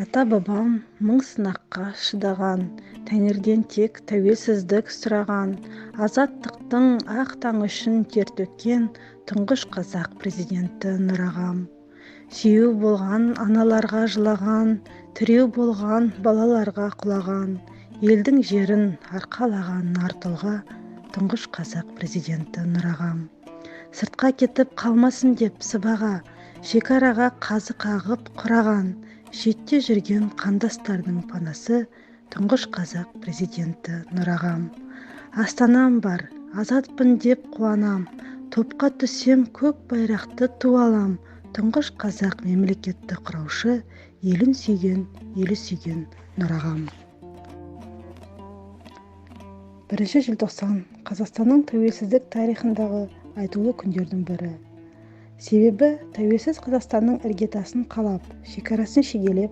Ата-бабам мың сынаққа шыдаған, Тәңірден тек тәуелсіздік сұраған, азаттықтың ақ таңы үшін тер төккен тұңғыш қазақ президенті Нұрағам. Сүйеу болған аналарға жылаған, тіреу болған балаларға құлаған, елдің жерін арқалаған нар тұлға тұңғыш қазақ президенті Нұрағам. Сыртқа кетіп қалмасын деп сыбаға, шекараға қазы қағып құраған, шетте жүрген қандастардың панасы тұңғыш қазақ президенті Нұрағам. Астанам бар, азатпын деп қуанам, топқа түссем көк байрақты ту алам, тұңғыш қазақ мемлекетті құраушы, елін сүйген, елі сүйген Нұрағам. 1 желтоқсан Қазақстанның тәуелсіздік тарихындағы айтулы күндердің бірі. Себебі тәуелсіз Қазақстанның іргетасын қалап, шекарасын шегелеп,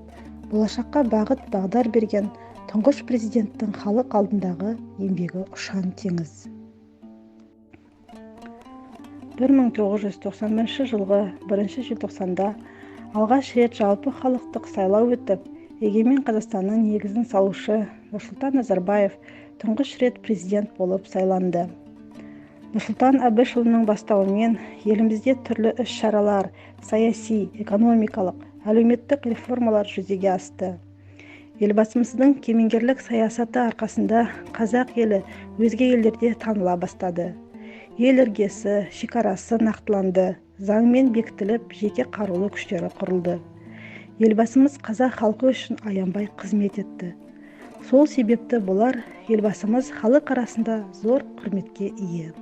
болашаққа бағыт бағдар берген тұңғыш президенттің халық алдындағы еңбегі ұшан теңіз. 1991 жылғы 1 желтоқсанда алғаш рет жалпы халықтық сайлау өтіп, егемен Қазақстанның негізін салушы Нұрсұлтан Назарбаев тұңғыш рет президент болып сайланды. Нұрсұлтан Әбішұлының бастауымен елімізде түрлі іс-шаралар, саяси, экономикалық, әлеуметтік реформалар жүзеге асты. Елбасымыздың кемеңгерлік саясаты арқасында қазақ елі өзге елдерде таныла бастады. Ел іргесі, шекарасы нақтыланды, заңмен бекітіліп, жеке қарулы күштері құрылды. Елбасымыз қазақ халқы үшін аянбай қызмет етті. Сол себепті болар елбасымыз халық арасында зор құрметке ие.